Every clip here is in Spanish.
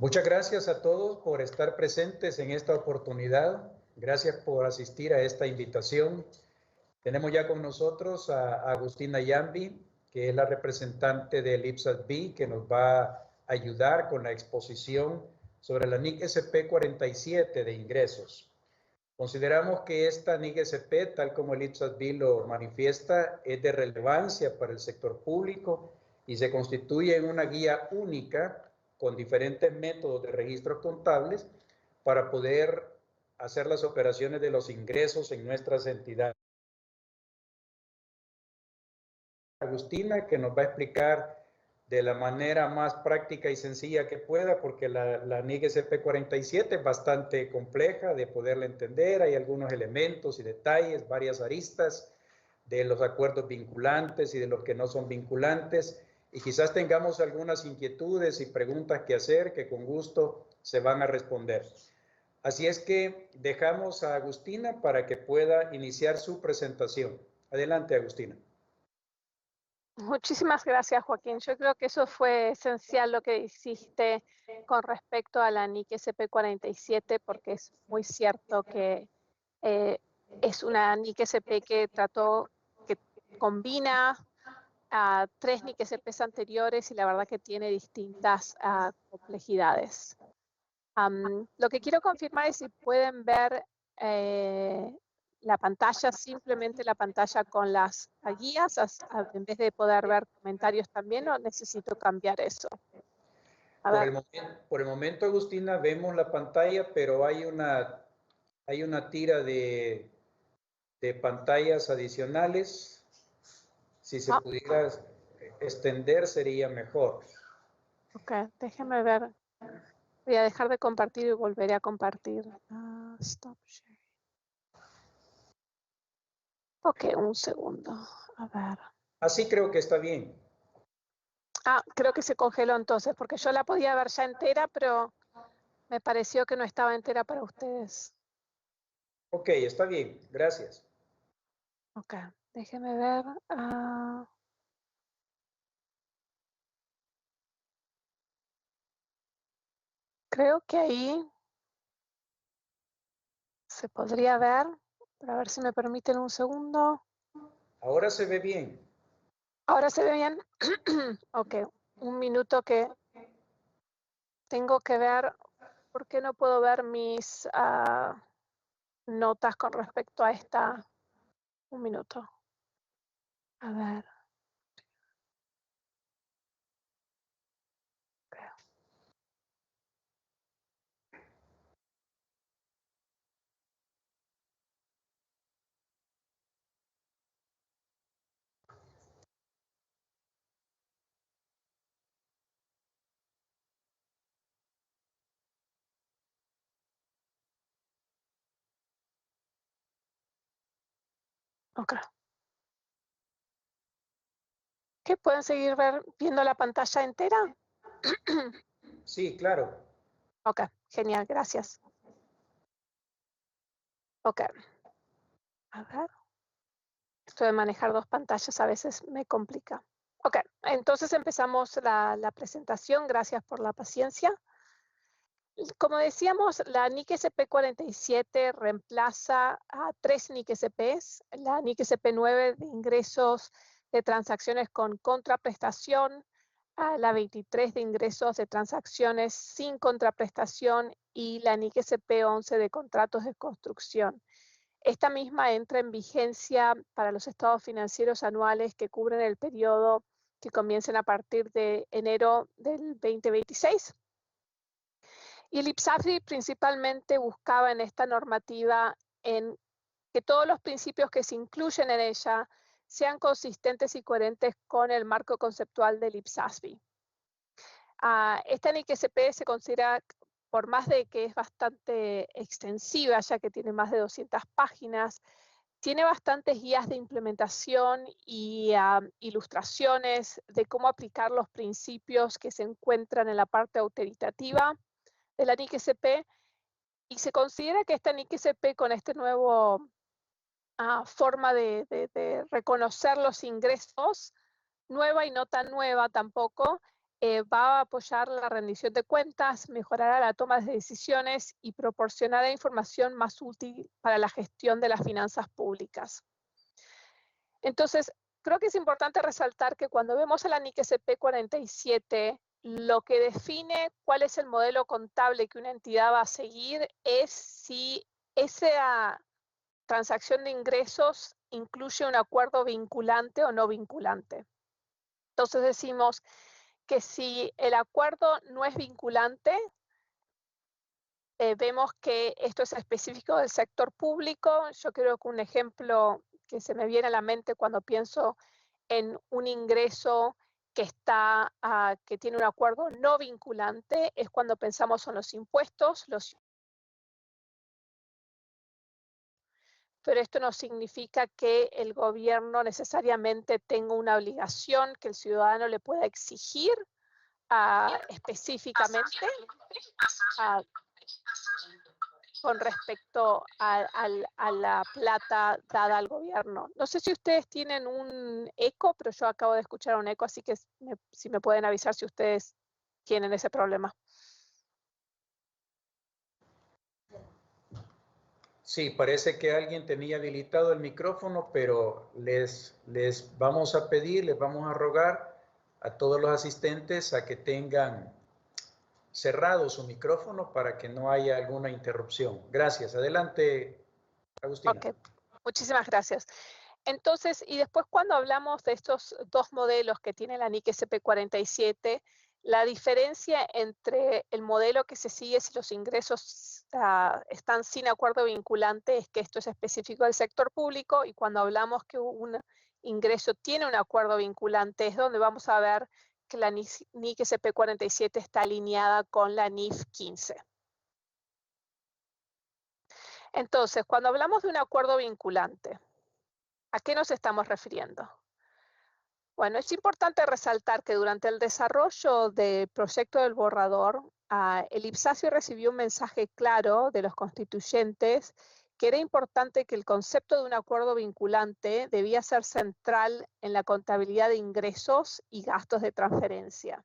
Muchas gracias a todos por estar presentes en esta oportunidad. Gracias por asistir a esta invitación. Tenemos ya con nosotros a Agustina Yambi, que es la representante del IPSAS-B, que nos va a ayudar con la exposición sobre la NIC SP47 de ingresos. Consideramos que esta NIC SP, tal como el IPSAS-B lo manifiesta, es de relevancia para el sector público y se constituye en una guía única con diferentes métodos de registros contables para poder hacer las operaciones de los ingresos en nuestras entidades. Agustina, que nos va a explicar de la manera más práctica y sencilla que pueda, porque la NIC SP47 es bastante compleja de poderla entender. Hay algunos elementos y detalles, varias aristas de los acuerdos vinculantes y de los que no son vinculantes. Y quizás tengamos algunas inquietudes y preguntas que hacer que con gusto se van a responder. Así es que dejamos a Agustina para que pueda iniciar su presentación. Adelante, Agustina. Muchísimas gracias, Joaquín. Yo creo que eso fue esencial lo que hiciste con respecto a la NIC SP47, porque es muy cierto que es una NIC SP que combina a 3 NIC SPs anteriores y la verdad que tiene distintas complejidades. Lo que quiero confirmar es si pueden ver la pantalla, simplemente la pantalla con las guías, en vez de poder ver comentarios también, o necesito cambiar eso. Por el momento, Agustina, vemos la pantalla, pero hay una tira de pantallas adicionales. Si se pudiera extender, sería mejor. Ok, déjeme ver. Voy a dejar de compartir y volveré a compartir. Stop sharing. Ok, un segundo. A ver. Así creo que está bien. Creo que se congeló entonces, porque yo la podía ver ya entera, pero me pareció que no estaba entera para ustedes. Ok, está bien. Gracias. Ok, déjeme ver. Creo que ahí se podría ver, pero a ver si me permiten un segundo. Ahora se ve bien. ¿Ahora se ve bien? Ok, un minuto que tengo que ver. ¿Por qué no puedo ver mis notas con respecto a esta? Un minuto. A ver. Ok. ¿Qué pueden seguir viendo la pantalla entera? Sí, claro. Ok, genial, gracias. Ok. A ver. Esto de manejar 2 pantallas a veces me complica. Ok, entonces empezamos la presentación. Gracias por la paciencia. Como decíamos, la NIC SP47 reemplaza a 3 NIC SPs. La NIC SP9 de ingresos de transacciones con contraprestación, la 23 de ingresos de transacciones sin contraprestación y la NIC SP11 de contratos de construcción. Esta misma entra en vigencia para los estados financieros anuales que cubren el periodo que comiencen a partir de enero del 2026. Y el IPSAS-B principalmente buscaba en esta normativa en que todos los principios que se incluyen en ella sean consistentes y coherentes con el marco conceptual del IPSAS-B. Esta NIC SP se considera, por más de que es bastante extensiva, ya que tiene más de 200 páginas, tiene bastantes guías de implementación y ilustraciones de cómo aplicar los principios que se encuentran en la parte autoritativa de la NIC SP, y se considera que esta NIC SP con este nuevo forma de reconocer los ingresos, nueva y no tan nueva tampoco, va a apoyar la rendición de cuentas, mejorará la toma de decisiones y proporcionará información más útil para la gestión de las finanzas públicas. Entonces, creo que es importante resaltar que cuando vemos a la NIC SP 47, lo que define cuál es el modelo contable que una entidad va a seguir es si esa transacción de ingresos incluye un acuerdo vinculante o no vinculante. Entonces decimos que si el acuerdo no es vinculante, vemos que esto es específico del sector público. Yo creo que un ejemplo que se me viene a la mente cuando pienso en un ingreso que que tiene un acuerdo no vinculante es cuando pensamos en los impuestos, pero esto no significa que el gobierno necesariamente tenga una obligación que el ciudadano le pueda exigir específicamente con respecto a la plata dada al gobierno. No sé si ustedes tienen un eco, pero yo acabo de escuchar un eco, así que si me pueden avisar si ustedes tienen ese problema. Sí, parece que alguien tenía habilitado el micrófono, pero les vamos a pedir, les vamos a rogar a todos los asistentes a que tengan cerrado su micrófono para que no haya alguna interrupción. Gracias. Adelante, Agustina. Ok, muchísimas gracias. Entonces, y después cuando hablamos de estos dos modelos que tiene la NIC SP47, la diferencia entre el modelo que se sigue si los ingresos están sin acuerdo vinculante es que esto es específico del sector público, y cuando hablamos que un ingreso tiene un acuerdo vinculante es donde vamos a ver que la NIC SP47 está alineada con la NIF 15. Entonces, cuando hablamos de un acuerdo vinculante, ¿a qué nos estamos refiriendo? Bueno, es importante resaltar que durante el desarrollo del proyecto del borrador, el IPSASI recibió un mensaje claro de los constituyentes que era importante que el concepto de un acuerdo vinculante debía ser central en la contabilidad de ingresos y gastos de transferencia.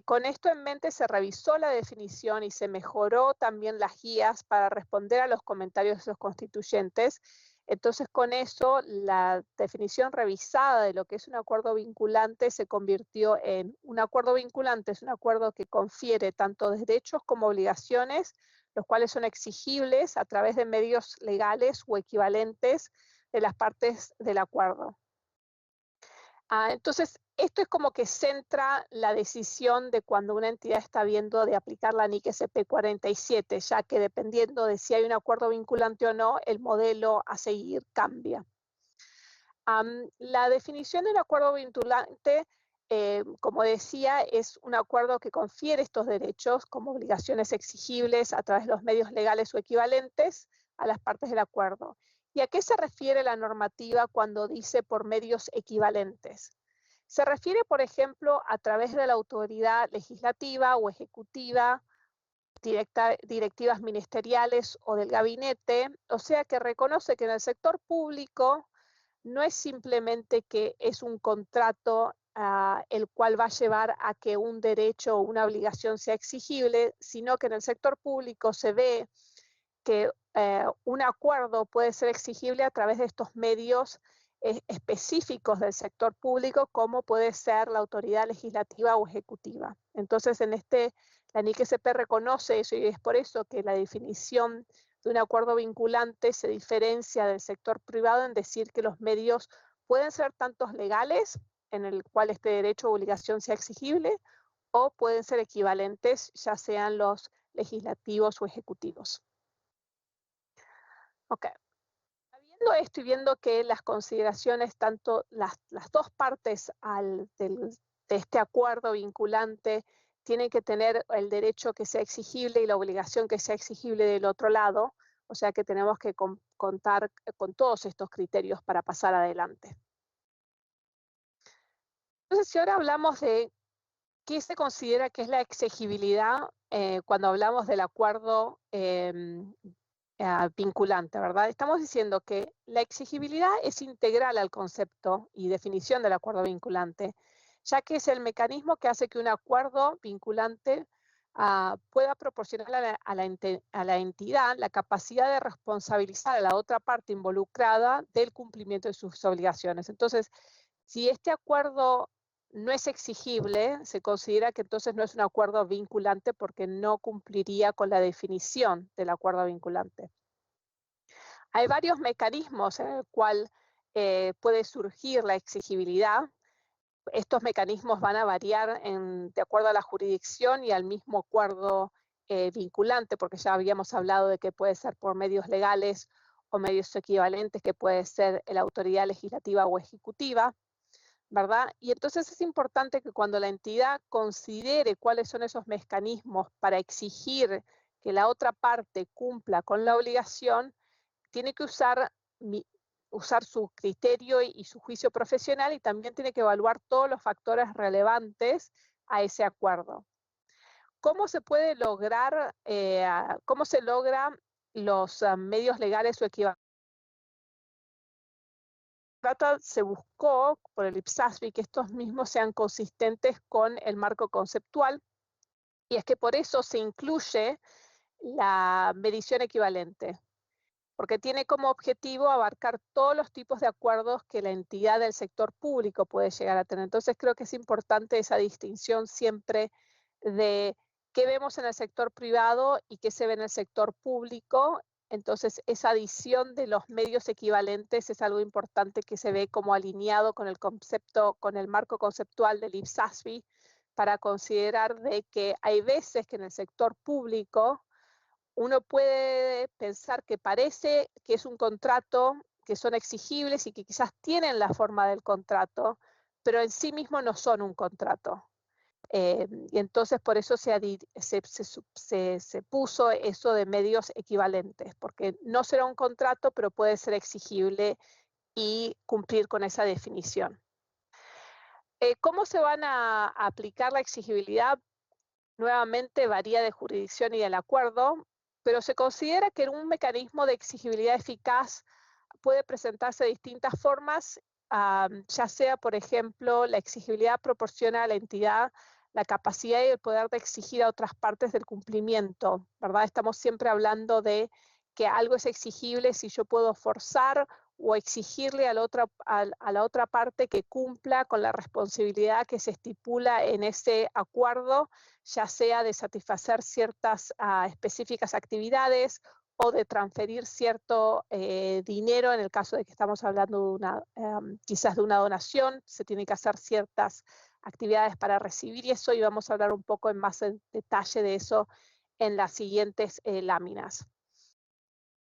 Con esto en mente se revisó la definición y se mejoró también las guías para responder a los comentarios de los constituyentes. Entonces, con eso, la definición revisada de lo que es un acuerdo vinculante se convirtió en un acuerdo vinculante, es un acuerdo que confiere tanto derechos como obligaciones, los cuales son exigibles a través de medios legales o equivalentes de las partes del acuerdo. Entonces, esto es como que centra la decisión de cuando una entidad está viendo de aplicar la NIC SP47, ya que dependiendo de si hay un acuerdo vinculante o no, el modelo a seguir cambia. La definición de un acuerdo vinculante, como decía, es un acuerdo que confiere estos derechos como obligaciones exigibles a través de los medios legales o equivalentes a las partes del acuerdo. ¿Y a qué se refiere la normativa cuando dice por medios equivalentes? Se refiere, por ejemplo, a través de la autoridad legislativa o ejecutiva, directivas ministeriales o del gabinete, o sea que reconoce que en el sector público no es simplemente que es un contrato el cual va a llevar a que un derecho o una obligación sea exigible, sino que en el sector público se ve que un acuerdo puede ser exigible a través de estos medios específicos del sector público, como puede ser la autoridad legislativa o ejecutiva. Entonces, la NIC SP reconoce eso, y es por eso que la definición de un acuerdo vinculante se diferencia del sector privado en decir que los medios pueden ser tantos legales, en el cual este derecho o obligación sea exigible, o pueden ser equivalentes, ya sean los legislativos o ejecutivos. Ok. Viendo esto y viendo que las consideraciones, tanto las dos partes de este acuerdo vinculante tienen que tener el derecho que sea exigible y la obligación que sea exigible del otro lado, o sea que tenemos que contar con todos estos criterios para pasar adelante. Entonces, si ahora hablamos de qué se considera que es la exigibilidad cuando hablamos del acuerdo vinculante, ¿verdad? Estamos diciendo que la exigibilidad es integral al concepto y definición del acuerdo vinculante, ya que es el mecanismo que hace que un acuerdo vinculante pueda proporcionar a la entidad la capacidad de responsabilizar a la otra parte involucrada del cumplimiento de sus obligaciones. Entonces, si este acuerdo no es exigible, se considera que entonces no es un acuerdo vinculante porque no cumpliría con la definición del acuerdo vinculante. Hay varios mecanismos en el cual puede surgir la exigibilidad. Estos mecanismos van a variar de acuerdo a la jurisdicción y al mismo acuerdo vinculante, porque ya habíamos hablado de que puede ser por medios legales o medios equivalentes, que puede ser la autoridad legislativa o ejecutiva, ¿verdad? Y entonces es importante que cuando la entidad considere cuáles son esos mecanismos para exigir que la otra parte cumpla con la obligación, tiene que usar su criterio y su juicio profesional, y también tiene que evaluar todos los factores relevantes a ese acuerdo. ¿Cómo se puede lograr, cómo se logra los medios legales o equivalentes? Se buscó por el IPSASB que estos mismos sean consistentes con el marco conceptual, y es que por eso se incluye la medición equivalente, porque tiene como objetivo abarcar todos los tipos de acuerdos que la entidad del sector público puede llegar a tener. Entonces creo que es importante esa distinción siempre de qué vemos en el sector privado y qué se ve en el sector público. Entonces esa adición de los medios equivalentes es algo importante que se ve como alineado con el concepto, con el marco conceptual del IPSASB, para considerar de que hay veces que en el sector público uno puede pensar que parece que es un contrato, que son exigibles y que quizás tienen la forma del contrato, pero en sí mismo no son un contrato. Y entonces por eso se puso eso de medios equivalentes, porque no será un contrato, pero puede ser exigible y cumplir con esa definición. ¿Cómo se van a aplicar la exigibilidad? Nuevamente varía de jurisdicción y del acuerdo, pero se considera que un mecanismo de exigibilidad eficaz puede presentarse de distintas formas, ya sea, por ejemplo, la exigibilidad proporciona a la entidad la capacidad y el poder de exigir a otras partes del cumplimiento, ¿verdad? Estamos siempre hablando de que algo es exigible si yo puedo forzar o exigirle a la otra parte que cumpla con la responsabilidad que se estipula en ese acuerdo, ya sea de satisfacer ciertas específicas actividades o de transferir cierto dinero. En el caso de que estamos hablando de quizás de una donación, se tiene que hacer ciertas actividades para recibir eso, y vamos a hablar un poco en más detalle de eso en las siguientes láminas.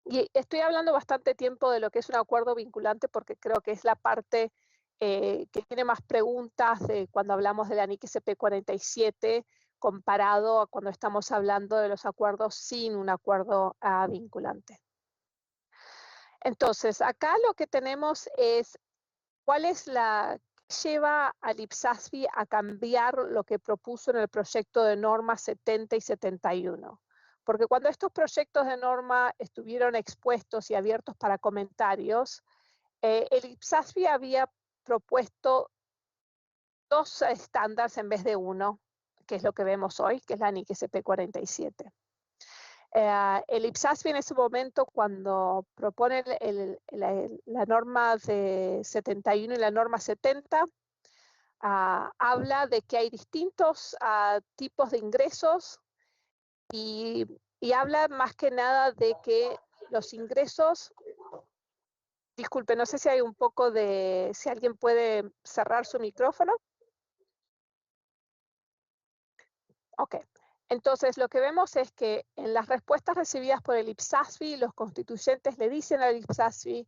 Y estoy hablando bastante tiempo de lo que es un acuerdo vinculante porque creo que es la parte que tiene más preguntas de cuando hablamos de la NIC SP 47 comparado a cuando estamos hablando de los acuerdos sin un acuerdo vinculante. Entonces, acá lo que tenemos es cuál es lleva al IPSASB a cambiar lo que propuso en el proyecto de norma 70 y 71. Porque cuando estos proyectos de norma estuvieron expuestos y abiertos para comentarios, el IPSASB había propuesto 2 estándares en vez de uno, que es lo que vemos hoy, que es la NIC SP 47. El IPSASB en ese momento, cuando propone la norma de 71 y la norma 70, habla de que hay distintos tipos de ingresos y habla más que nada de que los ingresos, disculpe, no sé si hay un poco de, si alguien puede cerrar su micrófono. Ok. Entonces, lo que vemos es que en las respuestas recibidas por el IPSASB, los constituyentes le dicen al IPSASB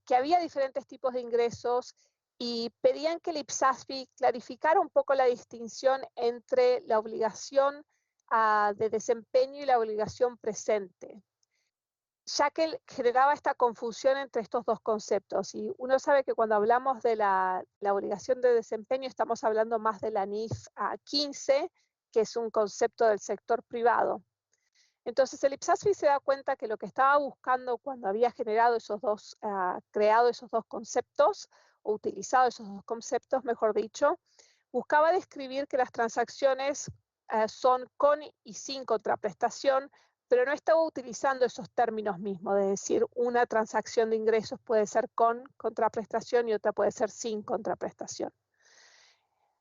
que había diferentes tipos de ingresos y pedían que el IPSASB clarificara un poco la distinción entre la obligación de desempeño y la obligación presente, ya que generaba esta confusión entre estos dos conceptos. Y uno sabe que cuando hablamos de la obligación de desempeño estamos hablando más de la NIF 15, que es un concepto del sector privado. Entonces el IPSASB se da cuenta que lo que estaba buscando cuando había generado creado esos dos conceptos, o utilizado esos dos conceptos, mejor dicho, buscaba describir que las transacciones son con y sin contraprestación, pero no estaba utilizando esos términos mismos, de decir, una transacción de ingresos puede ser con contraprestación y otra puede ser sin contraprestación.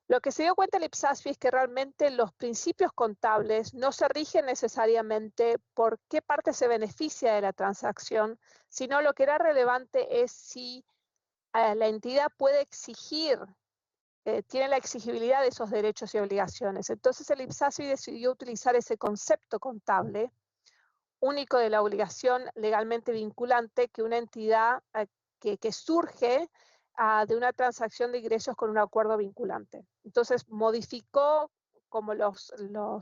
Lo que se dio cuenta el IPSASFI es que realmente los principios contables no se rigen necesariamente por qué parte se beneficia de la transacción, sino lo que era relevante es si la entidad puede exigir, tiene la exigibilidad de esos derechos y obligaciones. Entonces el IPSASFI decidió utilizar ese concepto contable único de la obligación legalmente vinculante que una entidad que surge de una transacción de ingresos con un acuerdo vinculante. Entonces modificó como los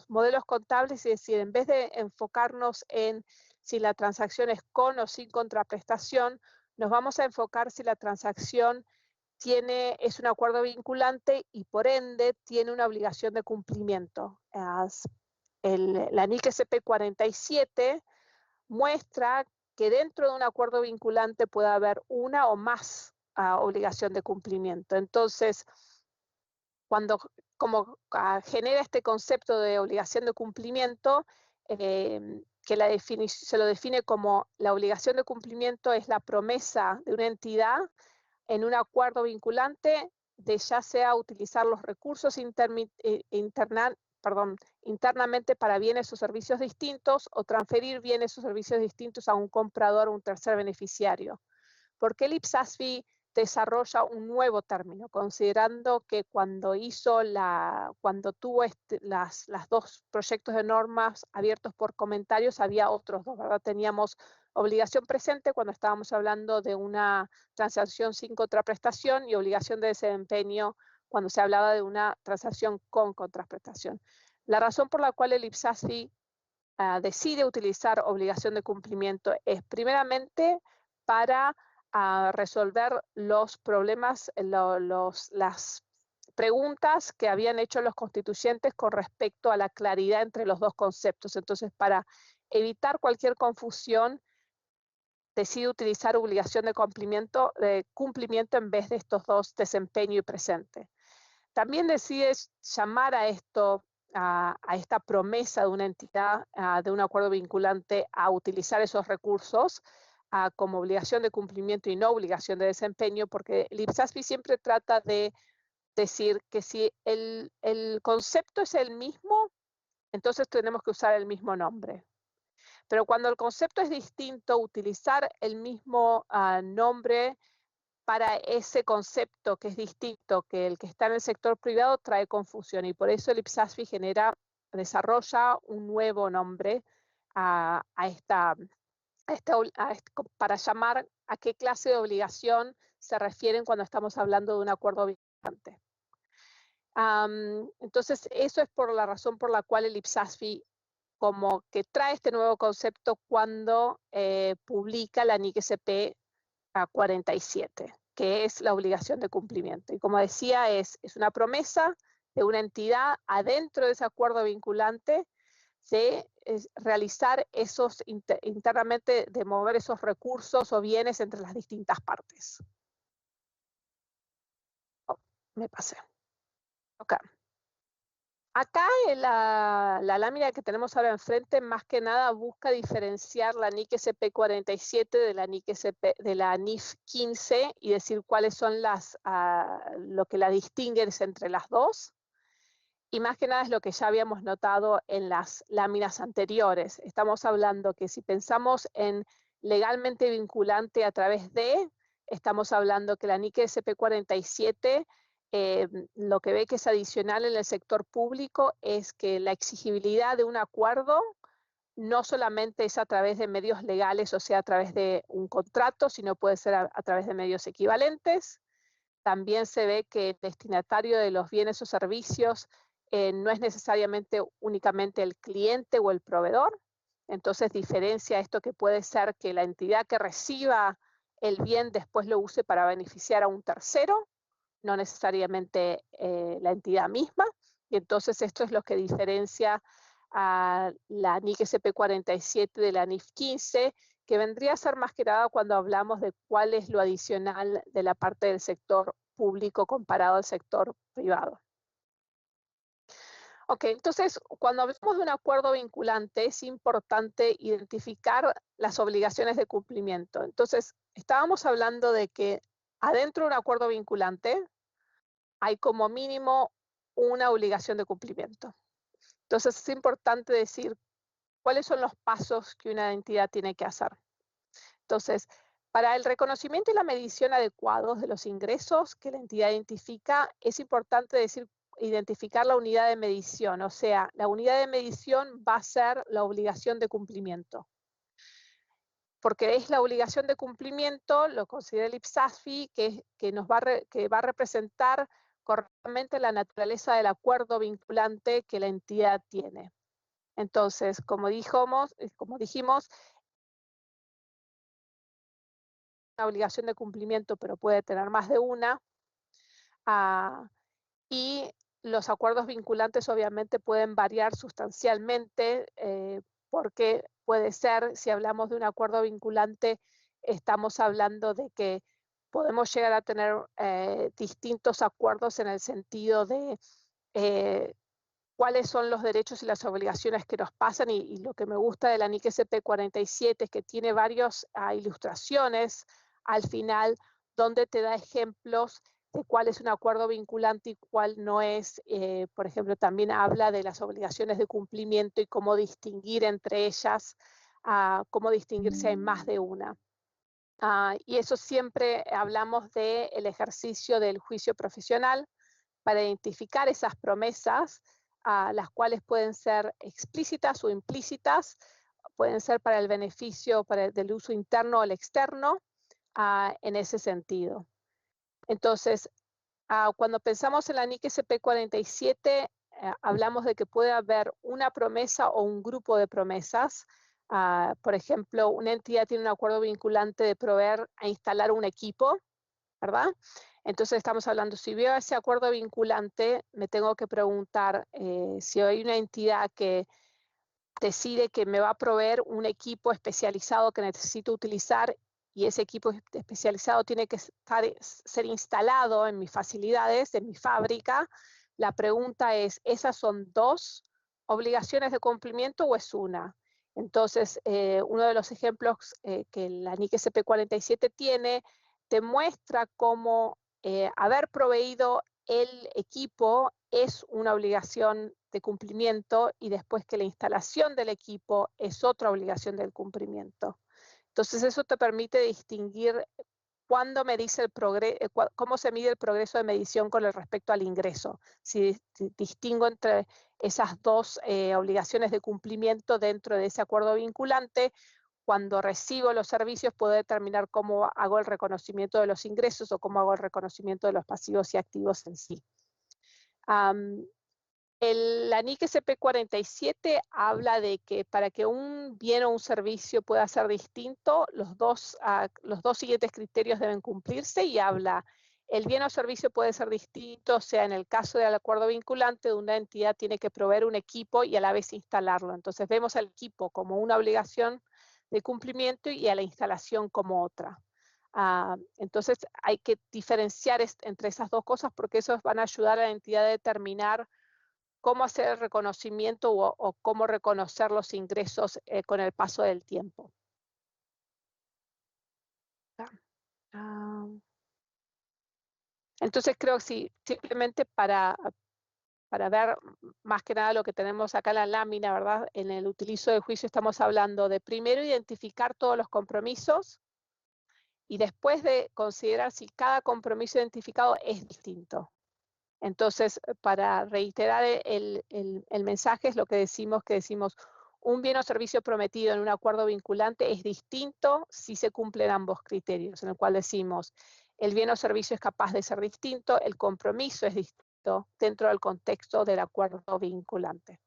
modelos contables y decir, en vez de enfocarnos en si la transacción es con o sin contraprestación, nos vamos a enfocar si la transacción es un acuerdo vinculante y por ende tiene una obligación de cumplimiento. La NIC SP 47 muestra que dentro de un acuerdo vinculante puede haber una o más obligación de cumplimiento. Entonces, cuando genera este concepto de obligación de cumplimiento, se lo define como la obligación de cumplimiento es la promesa de una entidad en un acuerdo vinculante de ya sea utilizar los recursos internamente para bienes o servicios distintos o transferir bienes o servicios distintos a un comprador o un tercer beneficiario. ¿Por qué el IPSASFI desarrolla un nuevo término? Considerando que cuando tuvo las dos proyectos de normas abiertos por comentarios, había otros dos, ¿verdad? Teníamos obligación presente cuando estábamos hablando de una transacción sin contraprestación y obligación de desempeño cuando se hablaba de una transacción con contraprestación. La razón por la cual el IPSASFI decide utilizar obligación de cumplimiento es primeramente para resolver los problemas, las preguntas que habían hecho los constituyentes con respecto a la claridad entre los dos conceptos. Entonces, para evitar cualquier confusión, decide utilizar obligación de cumplimiento en vez de estos dos, desempeño y presente. También decide llamar a esta promesa de una entidad, de un acuerdo vinculante, a utilizar esos recursos como obligación de cumplimiento y no obligación de desempeño, porque el IPSASFI siempre trata de decir que si el concepto es el mismo, entonces tenemos que usar el mismo nombre. Pero cuando el concepto es distinto, utilizar el mismo nombre para ese concepto que es distinto que el que está en el sector privado trae confusión y por eso el IPSASFI desarrolla un nuevo nombre para llamar a qué clase de obligación se refieren cuando estamos hablando de un acuerdo vinculante. Entonces, eso es por la razón por la cual el IPSASFI como que trae este nuevo concepto cuando publica la NIC SP 47, que es la obligación de cumplimiento. Y como decía, es una promesa de una entidad adentro de ese acuerdo vinculante de realizar internamente, de mover esos recursos o bienes entre las distintas partes. Oh, me pasé. Ok. Acá la lámina que tenemos ahora enfrente, más que nada busca diferenciar la NIC SP 47 de la NIF 15 y decir cuáles son lo que la distinguen entre las dos. Y más que nada es lo que ya habíamos notado en las láminas anteriores. Estamos hablando que si pensamos en legalmente vinculante a través de, estamos hablando que la NIC SP 47 lo que ve que es adicional en el sector público es que la exigibilidad de un acuerdo no solamente es a través de medios legales, o sea, a través de un contrato, sino puede ser a través de medios equivalentes. También se ve que el destinatario de los bienes o servicios no es necesariamente únicamente el cliente o el proveedor. Entonces diferencia esto que puede ser que la entidad que reciba el bien después lo use para beneficiar a un tercero, no necesariamente la entidad misma, y entonces esto es lo que diferencia a la NIC SP 47 de la NIF 15, que vendría a ser más que nada cuando hablamos de cuál es lo adicional de la parte del sector público comparado al sector privado. Ok, entonces cuando hablamos de un acuerdo vinculante es importante identificar las obligaciones de cumplimiento. Entonces, estábamos hablando de que adentro de un acuerdo vinculante hay como mínimo una obligación de cumplimiento. Entonces, es importante decir cuáles son los pasos que una entidad tiene que hacer. Entonces, para el reconocimiento y la medición adecuados de los ingresos que la entidad identifica, es importante identificar la unidad de medición, o sea, la unidad de medición va a ser la obligación de cumplimiento. Porque es la obligación de cumplimiento, lo considera el IPSASFI, que va a representar correctamente la naturaleza del acuerdo vinculante que la entidad tiene. Entonces, como dijimos, una obligación de cumplimiento, pero puede tener más de una. Y los acuerdos vinculantes obviamente pueden variar sustancialmente, porque puede ser, si hablamos de un acuerdo vinculante, estamos hablando de que podemos llegar a tener distintos acuerdos en el sentido de cuáles son los derechos y las obligaciones que nos pasan, y lo que me gusta de la NIC SP 47 es que tiene varias ilustraciones al final donde te da ejemplos de cuál es un acuerdo vinculante y cuál no es. Por ejemplo, también habla de las obligaciones de cumplimiento y cómo distinguir entre ellas, cómo distinguir si hay más de una. Y eso siempre hablamos del ejercicio del juicio profesional para identificar esas promesas, las cuales pueden ser explícitas o implícitas, pueden ser para el beneficio del uso interno o el externo, en ese sentido. Entonces, cuando pensamos en la NIC SP 47, hablamos de que puede haber una promesa o un grupo de promesas. Por ejemplo, una entidad tiene un acuerdo vinculante de proveer a instalar un equipo, ¿verdad? Entonces estamos hablando, si veo ese acuerdo vinculante, me tengo que preguntar si hay una entidad que decide que me va a proveer un equipo especializado que necesito utilizar, y ese equipo especializado tiene que ser instalado en mis facilidades, en mi fábrica. La pregunta es, ¿esas son dos obligaciones de cumplimiento o es una? Entonces, uno de los ejemplos que la NIC SP 47 tiene, te muestra cómo haber proveído el equipo es una obligación de cumplimiento, y después que la instalación del equipo es otra obligación del cumplimiento. Entonces eso te permite distinguir cómo se mide el progreso de medición con respecto al ingreso. Si distingo entre esas dos obligaciones de cumplimiento dentro de ese acuerdo vinculante, cuando recibo los servicios puedo determinar cómo hago el reconocimiento de los ingresos o cómo hago el reconocimiento de los pasivos y activos en sí. La NIC SP 47 habla de que para que un bien o un servicio pueda ser distinto, los dos siguientes criterios deben cumplirse, y habla: el bien o servicio puede ser distinto, o sea, en el caso del acuerdo vinculante, una entidad tiene que proveer un equipo y a la vez instalarlo. Entonces vemos al equipo como una obligación de cumplimiento y a la instalación como otra. Entonces hay que diferenciar entre esas dos cosas, porque esos van a ayudar a la entidad a determinar cómo hacer el reconocimiento o cómo reconocer los ingresos con el paso del tiempo. Entonces creo que sí, simplemente para ver más que nada lo que tenemos acá en la lámina, ¿verdad? En el utilizo de juicio estamos hablando de primero identificar todos los compromisos, y después de considerar si cada compromiso identificado es distinto. Entonces, para reiterar el mensaje, es lo que decimos, un bien o servicio prometido en un acuerdo vinculante es distinto si se cumplen ambos criterios, en el cual decimos, el bien o servicio es capaz de ser distinto, el compromiso es distinto dentro del contexto del acuerdo vinculante.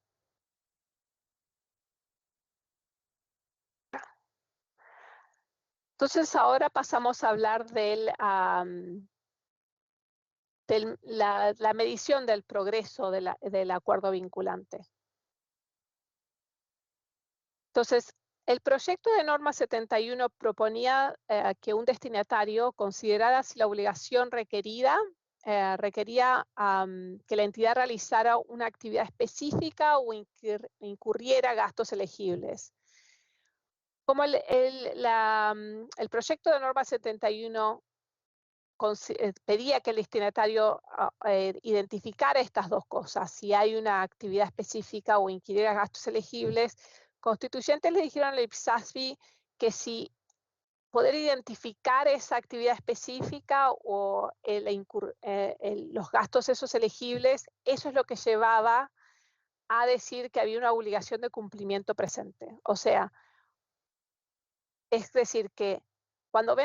Entonces, ahora pasamos a hablar de la medición del progreso del acuerdo vinculante. Entonces, el proyecto de norma 71 proponía que un destinatario considerara si la obligación requerida requería que la entidad realizara una actividad específica o incurriera gastos elegibles. Como el proyecto de norma 71 pedía que el destinatario identificara estas dos cosas, si hay una actividad específica o incurriera gastos elegibles, constituyentes le dijeron al IPSASB que si poder identificar esa actividad específica o los gastos esos elegibles, eso es lo que llevaba a decir que había una obligación de cumplimiento presente. O sea, es decir, que cuando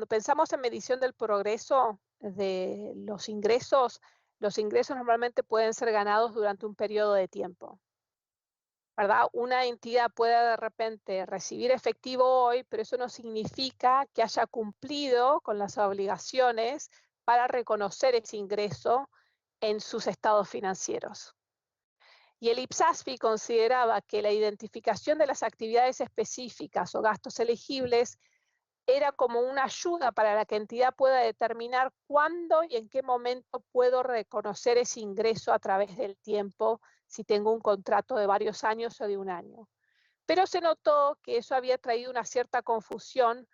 pensamos en medición del progreso de los ingresos normalmente pueden ser ganados durante un periodo de tiempo, ¿verdad? Una entidad puede de repente recibir efectivo hoy, pero eso no significa que haya cumplido con las obligaciones para reconocer ese ingreso en sus estados financieros. Y el IPSASB consideraba que la identificación de las actividades específicas o gastos elegibles era como una ayuda para la que entidad pueda determinar cuándo y en qué momento puedo reconocer ese ingreso a través del tiempo, si tengo un contrato de varios años o de un año. Pero se notó que eso había traído una cierta confusión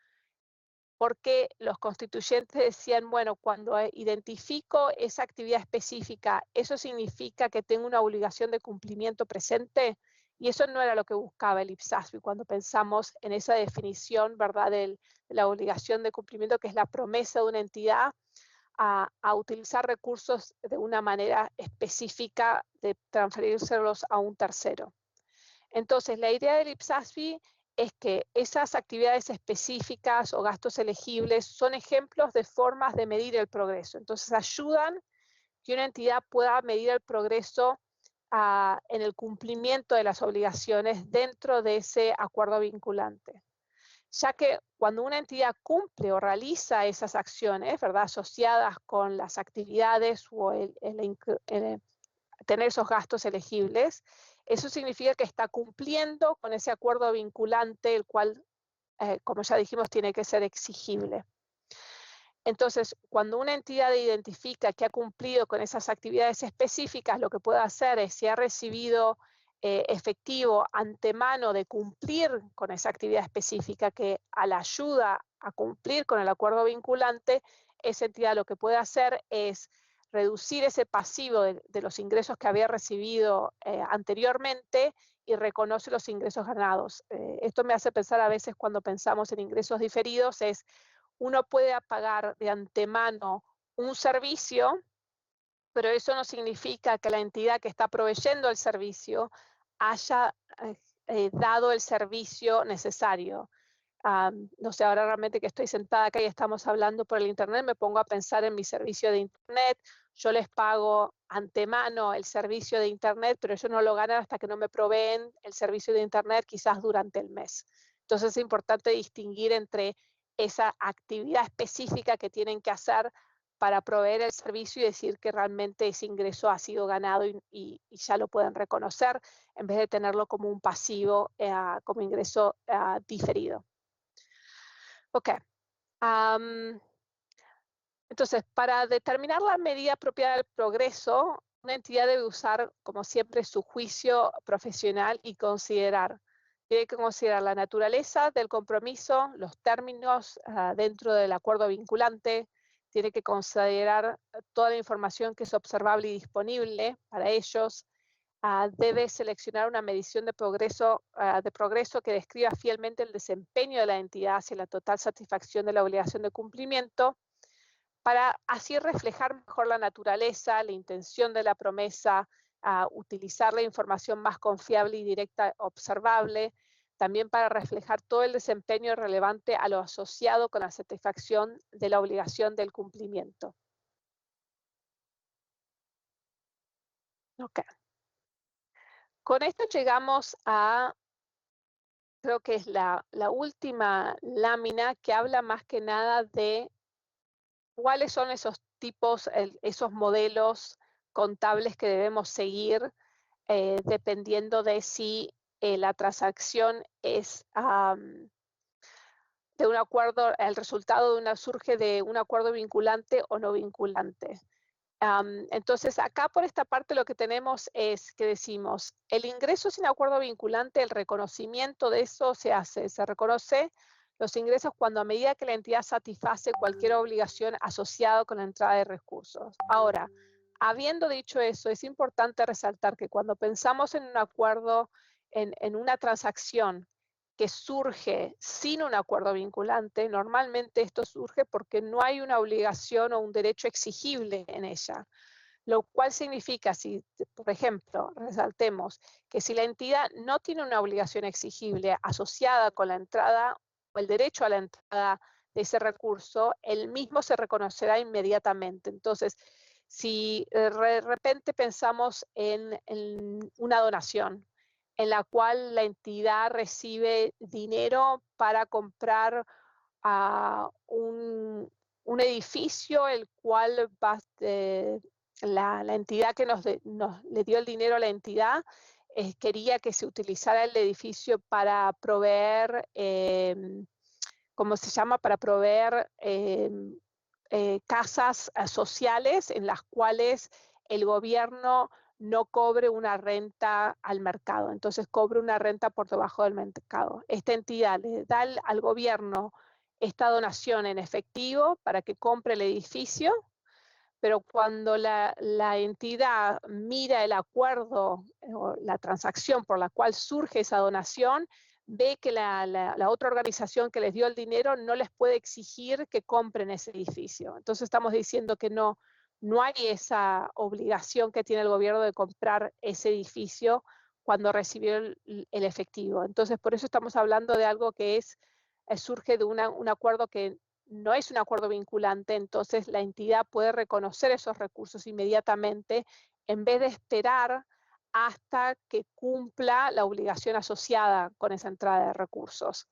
porque los constituyentes decían, bueno, cuando identifico esa actividad específica, ¿eso significa que tengo una obligación de cumplimiento presente? Y eso no era lo que buscaba el IPSASB cuando pensamos en esa definición, ¿verdad?, de la obligación de cumplimiento, que es la promesa de una entidad a utilizar recursos de una manera específica de transferírselos a un tercero. Entonces, la idea del IPSASB es que esas actividades específicas o gastos elegibles son ejemplos de formas de medir el progreso. Entonces, ayudan que una entidad pueda medir el progreso en el cumplimiento de las obligaciones dentro de ese acuerdo vinculante. Ya que cuando una entidad cumple o realiza esas acciones, ¿verdad?, asociadas con las actividades o tener esos gastos elegibles, eso significa que está cumpliendo con ese acuerdo vinculante, el cual, como ya dijimos, tiene que ser exigible. Entonces, cuando una entidad identifica que ha cumplido con esas actividades específicas, lo que puede hacer es, si ha recibido efectivo antemano de cumplir con esa actividad específica que a la ayuda a cumplir con el acuerdo vinculante, esa entidad lo que puede hacer es reducir ese pasivo de los ingresos que había recibido anteriormente y reconoce los ingresos ganados. Esto me hace pensar a veces cuando pensamos en ingresos diferidos, uno puede pagar de antemano un servicio, pero eso no significa que la entidad que está proveyendo el servicio haya dado el servicio necesario. No sé, ahora realmente que estoy sentada acá y estamos hablando por el internet, me pongo a pensar en mi servicio de internet. Yo les pago antemano el servicio de internet, pero ellos no lo ganan hasta que no me proveen el servicio de internet, quizás durante el mes. Entonces es importante distinguir entre esa actividad específica que tienen que hacer para proveer el servicio y decir que realmente ese ingreso ha sido ganado y ya lo pueden reconocer, en vez de tenerlo como un pasivo, como ingreso diferido. Ok. Entonces, para determinar la medida apropiada del progreso, una entidad debe usar, como siempre, su juicio profesional y tiene que considerar la naturaleza del compromiso, los términos dentro del acuerdo vinculante, tiene que considerar toda la información que es observable y disponible para ellos, debe seleccionar una medición de progreso que describa fielmente el desempeño de la entidad hacia la total satisfacción de la obligación de cumplimiento, para así reflejar mejor la naturaleza, la intención de la promesa, utilizar la información más confiable y directa observable, también para reflejar todo el desempeño relevante a lo asociado con la satisfacción de la obligación del cumplimiento. Ok. Con esto llegamos a, creo que es la última lámina, que habla más que nada de cuáles son esos tipos, esos modelos contables que debemos seguir dependiendo de si la transacción es de un acuerdo, el resultado surge de un acuerdo vinculante o no vinculante. Entonces, acá por esta parte lo que tenemos es que decimos, el ingreso sin acuerdo vinculante, el reconocimiento de eso se reconoce los ingresos cuando a medida que la entidad satisface cualquier obligación asociada con la entrada de recursos. Ahora, habiendo dicho eso, es importante resaltar que cuando pensamos en un acuerdo, en una transacción que surge sin un acuerdo vinculante, normalmente esto surge porque no hay una obligación o un derecho exigible en ella, lo cual significa, si, por ejemplo, resaltemos que si la entidad no tiene una obligación exigible asociada con la entrada o el derecho a la entrada de ese recurso, el mismo se reconocerá inmediatamente. Entonces, si de repente pensamos en una donación, en la cual la entidad recibe dinero para comprar un edificio, el cual la entidad que le dio el dinero a la entidad quería que se utilizara el edificio para proveer, ¿cómo se llama? Para proveer casas sociales en las cuales el gobierno no cobre una renta al mercado, entonces cobre una renta por debajo del mercado. Esta entidad le da al gobierno esta donación en efectivo para que compre el edificio, pero cuando la entidad mira el acuerdo o la transacción por la cual surge esa donación, ve que la otra organización que les dio el dinero no les puede exigir que compren ese edificio. Entonces estamos diciendo que no hay esa obligación que tiene el gobierno de comprar ese edificio cuando recibió el efectivo. Entonces por eso estamos hablando de algo que surge de un acuerdo que no es un acuerdo vinculante, entonces la entidad puede reconocer esos recursos inmediatamente en vez de esperar hasta que cumpla la obligación asociada con esa entrada de recursos.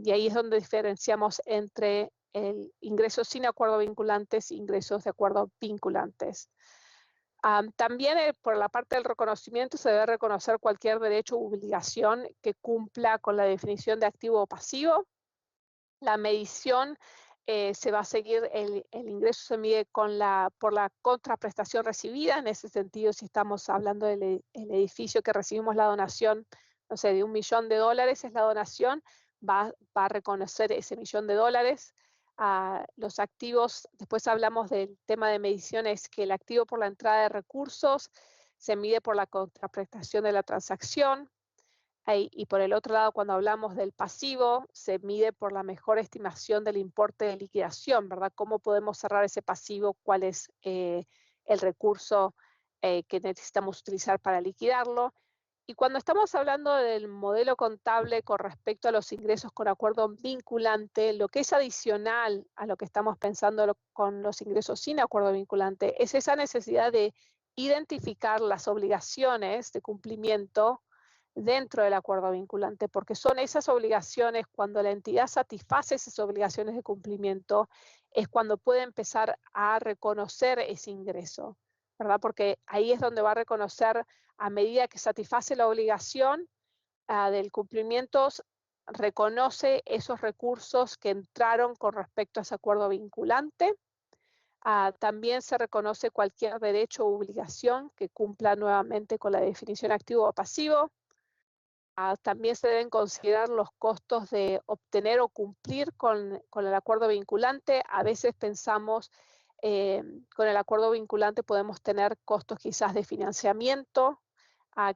Y ahí es donde diferenciamos entre el ingreso sin acuerdo vinculantes e ingresos de acuerdo vinculantes. También por la parte del reconocimiento se debe reconocer cualquier derecho u obligación que cumpla con la definición de activo o pasivo. La medición se va a seguir, el ingreso se mide por la contraprestación recibida. En ese sentido, si estamos hablando del edificio que recibimos la donación, no sé, de $1 millón es la donación, va a reconocer ese $1 millón. Los activos, después hablamos del tema de mediciones, que el activo por la entrada de recursos se mide por la contraprestación de la transacción. Y por el otro lado, cuando hablamos del pasivo, se mide por la mejor estimación del importe de liquidación, ¿verdad? ¿Cómo podemos cerrar ese pasivo? ¿Cuál es el recurso que necesitamos utilizar para liquidarlo? Y cuando estamos hablando del modelo contable con respecto a los ingresos con acuerdo vinculante, lo que es adicional a lo que estamos pensando con los ingresos sin acuerdo vinculante es esa necesidad de identificar las obligaciones de cumplimiento dentro del acuerdo vinculante, porque son esas obligaciones, cuando la entidad satisface esas obligaciones de cumplimiento, es cuando puede empezar a reconocer ese ingreso, ¿verdad? Porque ahí es donde va a reconocer, a medida que satisface la obligación del cumplimiento, reconoce esos recursos que entraron con respecto a ese acuerdo vinculante. También se reconoce cualquier derecho o obligación que cumpla nuevamente con la definición activo o pasivo. También se deben considerar los costos de obtener o cumplir con el acuerdo vinculante. A veces pensamos, con el acuerdo vinculante podemos tener costos quizás de financiamiento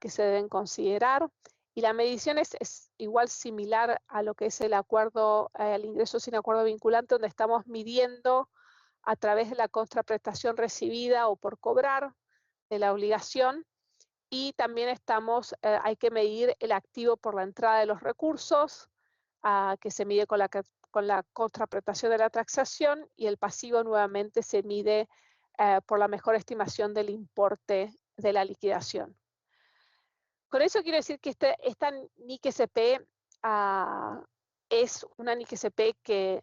que se deben considerar. Y la medición es igual similar a lo que es el acuerdo, el ingreso sin acuerdo vinculante, donde estamos midiendo a través de la contraprestación recibida o por cobrar de la obligación. Y también hay que medir el activo por la entrada de los recursos, que se mide con la contraprestación de la transacción, y el pasivo nuevamente se mide por la mejor estimación del importe de la liquidación. Con eso quiero decir que esta NIC-SP es una NIC-SP que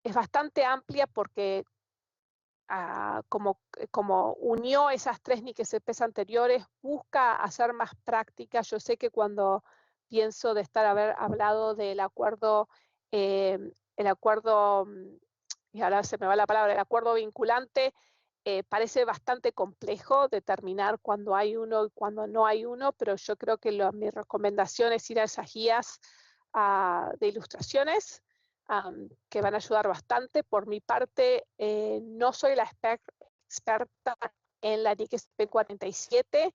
es bastante amplia porque como unió esas tres NIC-SPs anteriores, busca hacer más práctica. Yo sé que cuando pienso de haber hablado del acuerdo el acuerdo, y ahora se me va la palabra, el acuerdo vinculante, parece bastante complejo determinar cuándo hay uno y cuándo no hay uno, pero yo creo que mi recomendación es ir a esas guías de ilustraciones que van a ayudar bastante. Por mi parte, no soy la experta en la NIC SP47,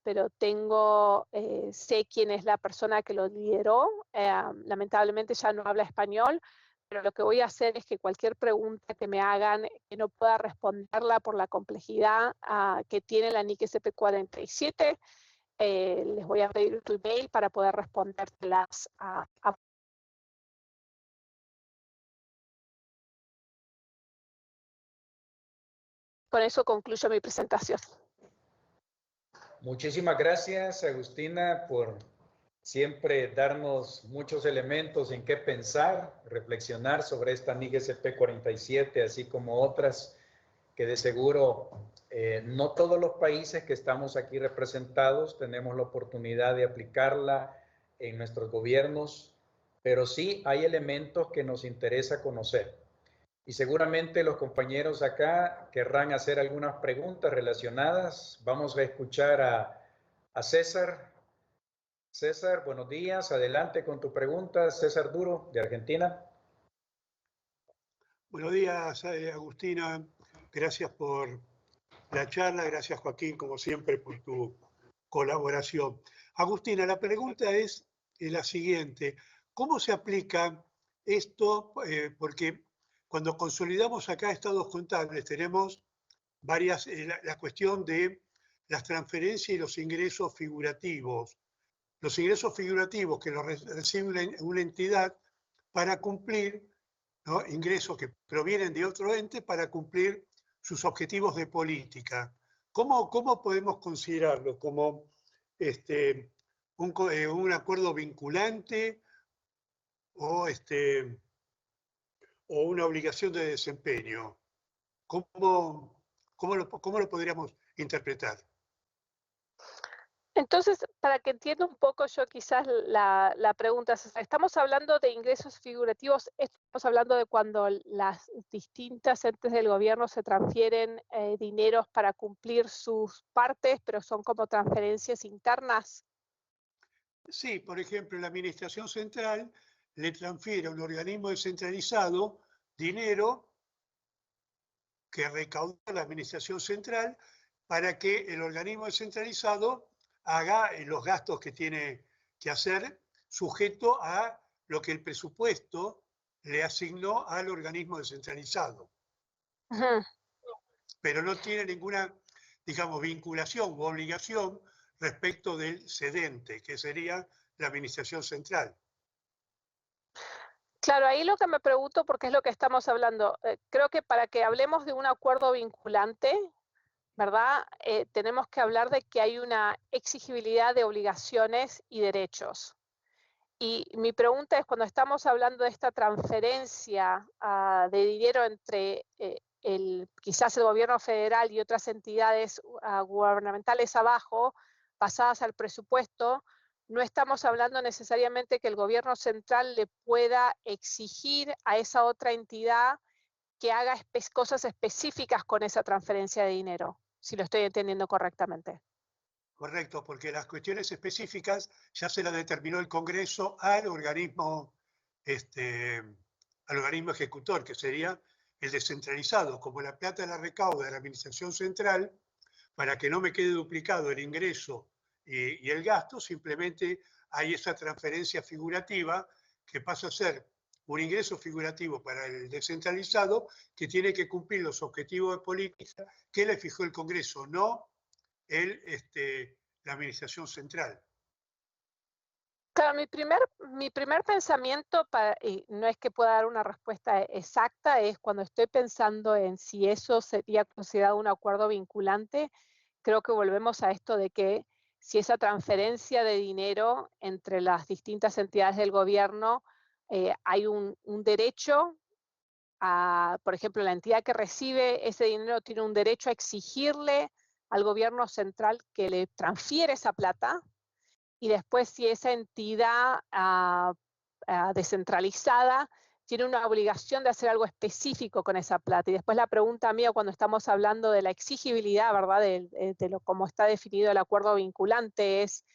pero sé quién es la persona que lo lideró. Lamentablemente ya no habla español, pero lo que voy a hacer es que cualquier pregunta que me hagan que no pueda responderla por la complejidad que tiene la NIC SP47, les voy a pedir tu email para poder respondértelas Con eso concluyo mi presentación. Muchísimas gracias, Agustina, por siempre darnos muchos elementos en qué pensar, reflexionar sobre esta NIC SP47, así como otras que de seguro no todos los países que estamos aquí representados tenemos la oportunidad de aplicarla en nuestros gobiernos, pero sí hay elementos que nos interesa conocer. Y seguramente los compañeros acá querrán hacer algunas preguntas relacionadas. Vamos a escuchar a César. César, buenos días. Adelante con tu pregunta. César Duro, de Argentina. Buenos días, Agustina. Gracias por la charla. Gracias, Joaquín, como siempre, por tu colaboración. Agustina, la pregunta es la siguiente. ¿Cómo se aplica esto? Porque cuando consolidamos acá estados contables tenemos varias, la cuestión de las transferencias y los ingresos figurativos. Los ingresos figurativos que los recibe una entidad para cumplir, ¿no?, ingresos que provienen de otro ente para cumplir sus objetivos de política. ¿Cómo podemos considerarlo? ¿Como un acuerdo vinculante o una obligación de desempeño? ¿Cómo lo podríamos interpretar? Entonces, para que entienda un poco yo quizás la pregunta, estamos hablando de ingresos figurativos, estamos hablando de cuando las distintas entes del gobierno se transfieren dineros para cumplir sus partes, pero son como transferencias internas. Sí, por ejemplo, la Administración Central le transfiere a un organismo descentralizado dinero que recauda la Administración Central para que el organismo descentralizado haga los gastos que tiene que hacer, sujeto a lo que el presupuesto le asignó al organismo descentralizado. Ujú. Pero no tiene ninguna, digamos, vinculación u obligación respecto del cedente, que sería la Administración Central. Claro, ahí lo que me pregunto, porque es lo que estamos hablando, creo que para que hablemos de un acuerdo vinculante, ¿verdad? Tenemos que hablar de que hay una exigibilidad de obligaciones y derechos. Y mi pregunta es, cuando estamos hablando de esta transferencia de dinero entre quizás el gobierno federal y otras entidades gubernamentales abajo, pasadas al presupuesto, no estamos hablando necesariamente que el gobierno central le pueda exigir a esa otra entidad que haga cosas específicas con esa transferencia de dinero, si lo estoy entendiendo correctamente. Correcto, porque las cuestiones específicas ya se las determinó el Congreso al organismo ejecutor, que sería el descentralizado. Como la plata la recauda de la Administración Central, para que no me quede duplicado el ingreso y el gasto, simplemente hay esa transferencia figurativa que pasa a ser un ingreso figurativo para el descentralizado que tiene que cumplir los objetivos de política que le fijó el Congreso, no la Administración Central. Claro, mi primer pensamiento, y no es que pueda dar una respuesta exacta, es cuando estoy pensando en si eso sería considerado un acuerdo vinculante, creo que volvemos a esto de que si esa transferencia de dinero entre las distintas entidades del gobierno, hay un derecho por ejemplo, la entidad que recibe ese dinero tiene un derecho a exigirle al gobierno central que le transfiere esa plata, y después si esa entidad descentralizada tiene una obligación de hacer algo específico con esa plata. Y después la pregunta mía cuando estamos hablando de la exigibilidad, ¿verdad? De cómo está definido el acuerdo vinculante es,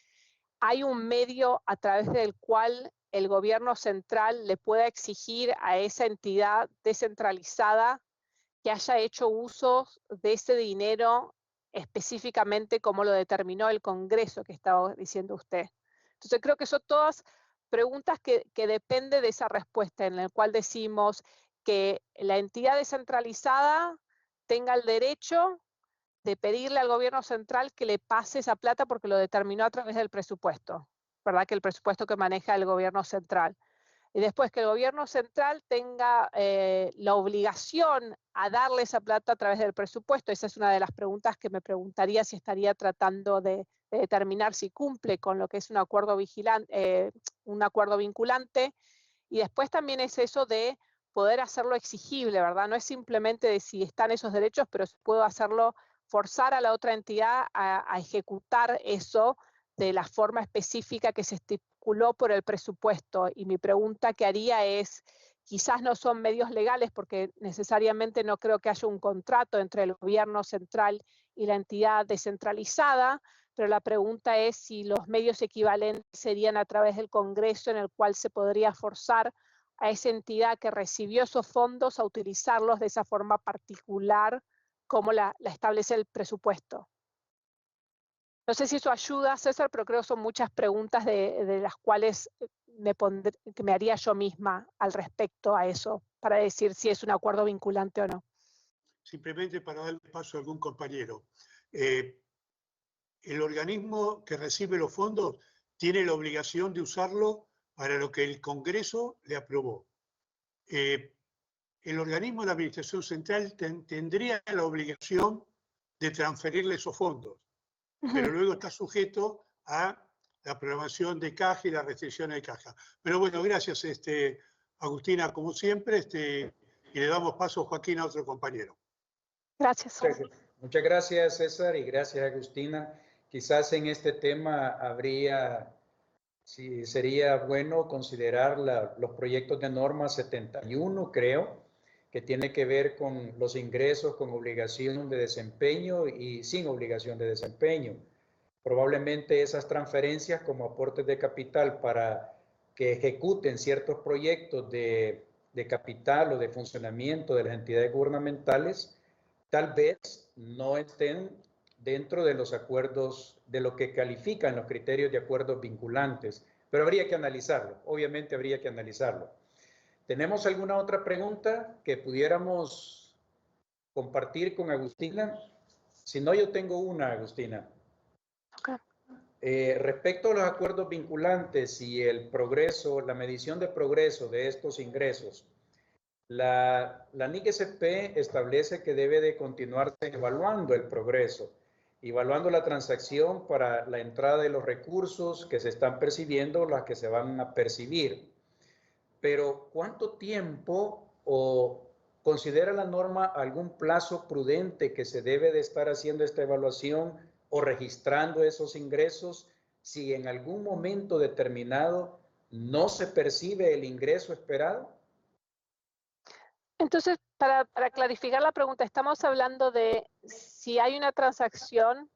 ¿hay un medio a través del cual el gobierno central le pueda exigir a esa entidad descentralizada que haya hecho uso de ese dinero específicamente como lo determinó el Congreso que estaba diciendo usted? Entonces creo que son todas preguntas que dependen de esa respuesta en la cual decimos que la entidad descentralizada tenga el derecho de pedirle al gobierno central que le pase esa plata porque lo determinó a través del presupuesto, ¿verdad? Que el presupuesto que maneja el gobierno central. Y después que el gobierno central tenga la obligación a darle esa plata a través del presupuesto. Esa es una de las preguntas que me preguntaría si estaría tratando de determinar si cumple con lo que es un acuerdo vinculante. Y después también es eso de poder hacerlo exigible, ¿verdad? No es simplemente de si están esos derechos, pero puedo hacerlo, forzar a la otra entidad a ejecutar eso de la forma específica que se estipuló por el presupuesto. Y mi pregunta que haría es, quizás no son medios legales porque necesariamente no creo que haya un contrato entre el gobierno central y la entidad descentralizada, pero la pregunta es si los medios equivalentes serían a través del Congreso en el cual se podría forzar a esa entidad que recibió esos fondos a utilizarlos de esa forma particular como la establece el presupuesto. No sé si eso ayuda, César, pero creo que son muchas preguntas de las cuales que me haría yo misma al respecto a eso, para decir si es un acuerdo vinculante o no. Simplemente para darle paso a algún compañero. El organismo que recibe los fondos tiene la obligación de usarlo para lo que el Congreso le aprobó. El organismo de la Administración Central tendría la obligación de transferirle esos fondos, pero luego está sujeto a la aprobación de caja y la restricción de caja. Pero bueno, gracias Agustina, como siempre, y le damos paso, Joaquín, a otro compañero. Gracias. Muchas gracias, César, y gracias, Agustina. Quizás en este tema sería bueno considerar los proyectos de norma 71, creo, que tiene que ver con los ingresos con obligación de desempeño y sin obligación de desempeño. Probablemente esas transferencias como aportes de capital para que ejecuten ciertos proyectos de capital o de funcionamiento de las entidades gubernamentales, tal vez no estén dentro de los acuerdos, de lo que califican los criterios de acuerdos vinculantes, pero habría que analizarlo, obviamente habría que analizarlo. ¿Tenemos alguna otra pregunta que pudiéramos compartir con Agustina? Si no, yo tengo una, Agustina. Okay. Respecto a los acuerdos vinculantes y el progreso, la medición de progreso de estos ingresos, la NIC-SP establece que debe de continuarse evaluando el progreso, evaluando la transacción para la entrada de los recursos que se están percibiendo, las que se van a percibir. Pero, ¿cuánto tiempo o considera la norma algún plazo prudente que se debe de estar haciendo esta evaluación o registrando esos ingresos si en algún momento determinado no se percibe el ingreso esperado? Entonces, para clarificar la pregunta, estamos hablando de si hay una transacción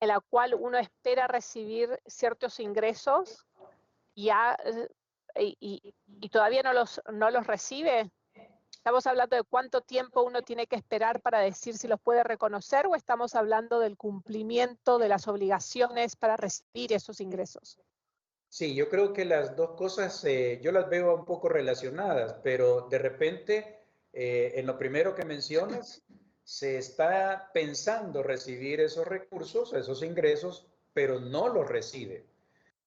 en la cual uno espera recibir ciertos ingresos y todavía no los recibe. ¿Estamos hablando de cuánto tiempo uno tiene que esperar para decir si los puede reconocer o estamos hablando del cumplimiento de las obligaciones para recibir esos ingresos? Sí, yo creo que las dos cosas yo las veo un poco relacionadas, pero de repente en lo primero que mencionas se está pensando recibir esos recursos, esos ingresos, pero no los recibe.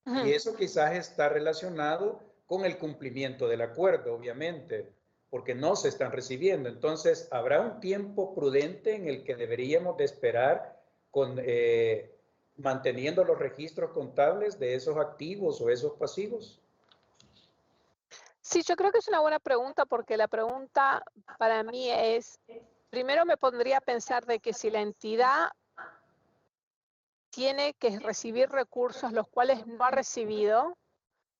Y eso quizás está relacionado con el cumplimiento del acuerdo, obviamente, porque no se están recibiendo. Entonces, ¿habrá un tiempo prudente en el que deberíamos de esperar manteniendo los registros contables de esos activos o esos pasivos? Sí, yo creo que es una buena pregunta porque la pregunta para mí es, primero me pondría a pensar de que si la entidad tiene que recibir recursos los cuales no ha recibido,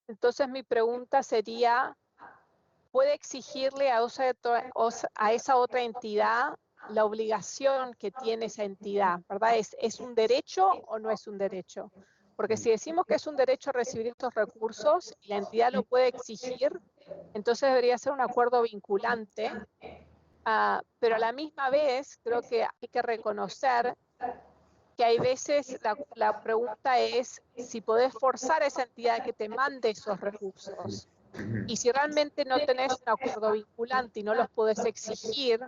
Entonces mi pregunta sería, ¿puede exigirle a esa otra entidad la obligación que tiene esa entidad, ¿verdad? ¿Es un derecho o no es un derecho? Porque si decimos que es un derecho recibir estos recursos y la entidad lo puede exigir, entonces debería ser un acuerdo vinculante, pero a la misma vez creo que hay que reconocer que hay veces la pregunta es si podés forzar a esa entidad que te mande esos recursos. Y si realmente no tenés un acuerdo vinculante y no los podés exigir,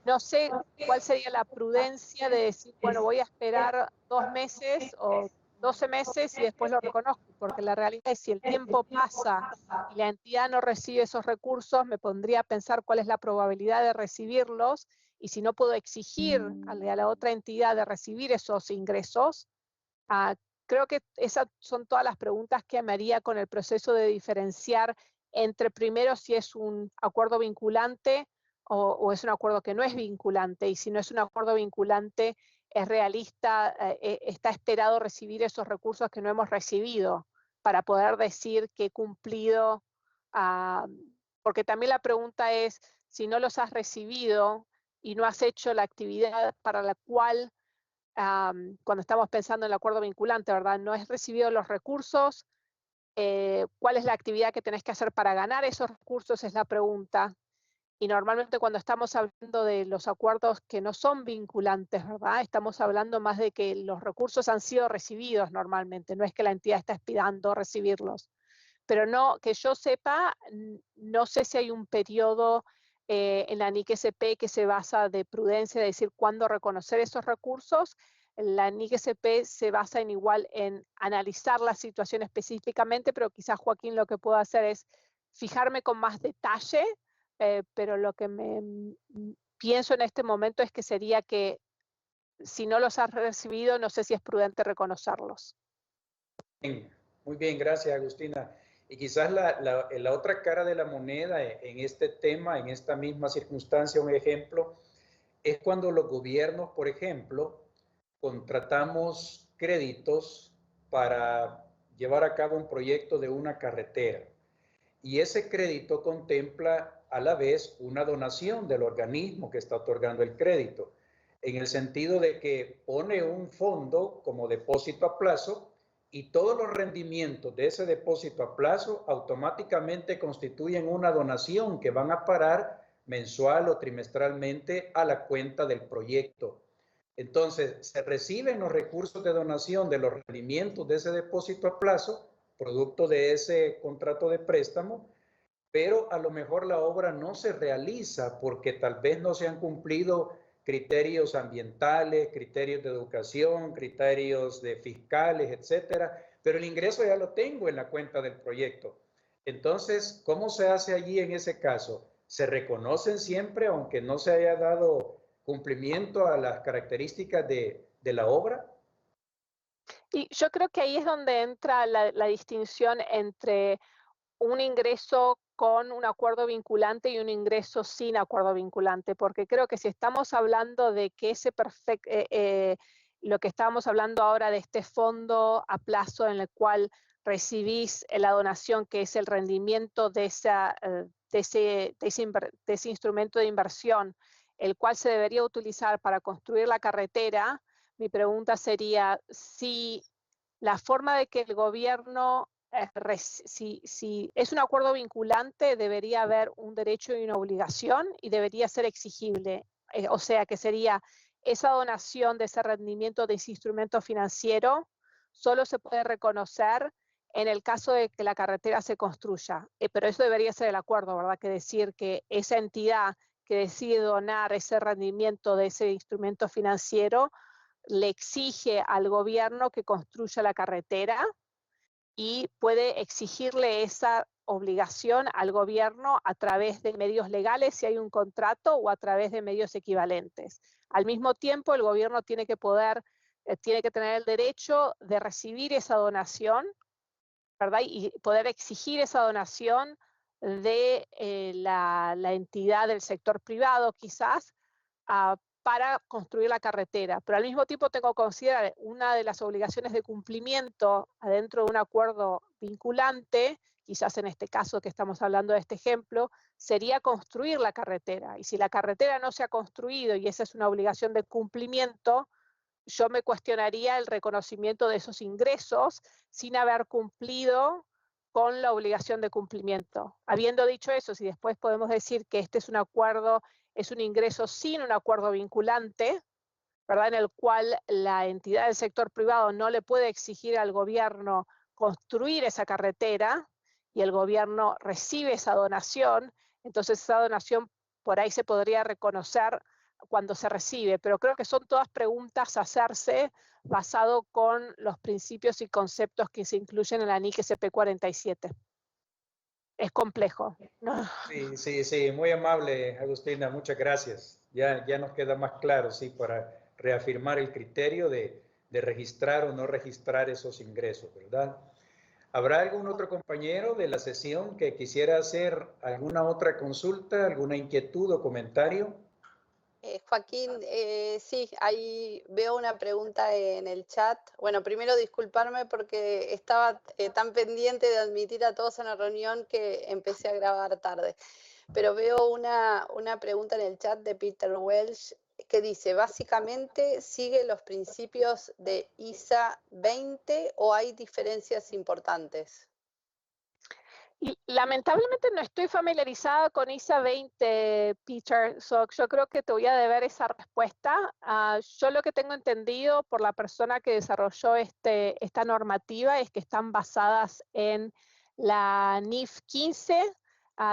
no sé cuál sería la prudencia de decir, bueno, voy a esperar 2 meses o 12 meses y después lo reconozco, porque la realidad es si el tiempo pasa y la entidad no recibe esos recursos, me pondría a pensar cuál es la probabilidad de recibirlos y si no puedo exigir a la otra entidad de recibir esos ingresos. Creo que esas son todas las preguntas que me haría con el proceso de diferenciar entre primero si es un acuerdo vinculante o es un acuerdo que no es vinculante, y si no es un acuerdo vinculante, es realista, está esperado recibir esos recursos que no hemos recibido para poder decir que he cumplido, porque también la pregunta es, si no los has recibido y no has hecho la actividad para la cual, cuando estamos pensando en el acuerdo vinculante, ¿verdad? No has recibido los recursos, ¿cuál es la actividad que tenés que hacer para ganar esos recursos? Es la pregunta. Y normalmente cuando estamos hablando de los acuerdos que no son vinculantes, ¿verdad? Estamos hablando más de que los recursos han sido recibidos normalmente, no es que la entidad está aspirando a recibirlos. Pero no, que yo sepa, no sé si hay un periodo en la NIC-SP que se basa de prudencia, de decir cuándo reconocer esos recursos. La NIC-SP se basa en igual en analizar la situación específicamente, pero quizás Joaquín lo que puedo hacer es fijarme con más detalle, pero lo que pienso en este momento es que sería que si no los has recibido, no sé si es prudente reconocerlos. Muy bien, gracias, Agustina. Y quizás la otra cara de la moneda en este tema, en esta misma circunstancia, un ejemplo, es cuando los gobiernos, por ejemplo, contratamos créditos para llevar a cabo un proyecto de una carretera. Y ese crédito contempla a la vez una donación del organismo que está otorgando el crédito, en el sentido de que pone un fondo como depósito a plazo y todos los rendimientos de ese depósito a plazo automáticamente constituyen una donación que van a parar mensual o trimestralmente a la cuenta del proyecto. Entonces, se reciben los recursos de donación de los rendimientos de ese depósito a plazo, producto de ese contrato de préstamo, pero a lo mejor la obra no se realiza porque tal vez no se han cumplido criterios ambientales, criterios de educación, criterios de fiscales, etcétera, pero el ingreso ya lo tengo en la cuenta del proyecto. Entonces, ¿cómo se hace allí en ese caso? ¿Se reconocen siempre, aunque no se haya dado cumplimiento a las características de la obra? Y yo creo que ahí es donde entra la distinción entre un ingreso con un acuerdo vinculante y un ingreso sin acuerdo vinculante, porque creo que si estamos hablando de que lo que estábamos hablando ahora de este fondo a plazo en el cual recibís la donación, que es el rendimiento de ese instrumento de inversión, el cual se debería utilizar para construir la carretera, mi pregunta sería si la forma de que el gobierno, si es un acuerdo vinculante, debería haber un derecho y una obligación y debería ser exigible. O sea, que sería esa donación de ese rendimiento de ese instrumento financiero solo se puede reconocer en el caso de que la carretera se construya. Pero eso debería ser el acuerdo, ¿verdad? Que decir que esa entidad que decide donar ese rendimiento de ese instrumento financiero le exige al gobierno que construya la carretera y puede exigirle esa obligación al gobierno a través de medios legales si hay un contrato o a través de medios equivalentes. Al mismo tiempo, el gobierno tiene que tener el derecho de recibir esa donación, ¿verdad? Y poder exigir esa donación de la entidad del sector privado, quizás, para construir la carretera, pero al mismo tiempo tengo que considerar una de las obligaciones de cumplimiento adentro de un acuerdo vinculante, quizás en este caso que estamos hablando de este ejemplo, sería construir la carretera. Y si la carretera no se ha construido y esa es una obligación de cumplimiento, yo me cuestionaría el reconocimiento de esos ingresos sin haber cumplido con la obligación de cumplimiento. Habiendo dicho eso, si después podemos decir que este es un acuerdo, es un ingreso sin un acuerdo vinculante, ¿verdad? En el cual la entidad del sector privado no le puede exigir al gobierno construir esa carretera y el gobierno recibe esa donación, entonces esa donación por ahí se podría reconocer cuando se recibe, pero creo que son todas preguntas a hacerse basado con los principios y conceptos que se incluyen en la NIC SP47. Es complejo, ¿no? Sí, muy amable, Agustina, muchas gracias. Ya nos queda más claro, sí, para reafirmar el criterio de registrar o no registrar esos ingresos, ¿verdad? ¿Habrá algún otro compañero de la sesión que quisiera hacer alguna otra consulta, alguna inquietud o comentario? Joaquín, sí, ahí veo una pregunta en el chat. Bueno, primero disculparme porque estaba tan pendiente de admitir a todos en la reunión que empecé a grabar tarde. Pero veo una pregunta en el chat de Peter Welsh que dice, básicamente, ¿sigue los principios de ISA 20 o hay diferencias importantes? Y lamentablemente no estoy familiarizada con ISA 20, Peter, yo creo que te voy a deber esa respuesta. Yo lo que tengo entendido por la persona que desarrolló esta normativa es que están basadas en la NIF 15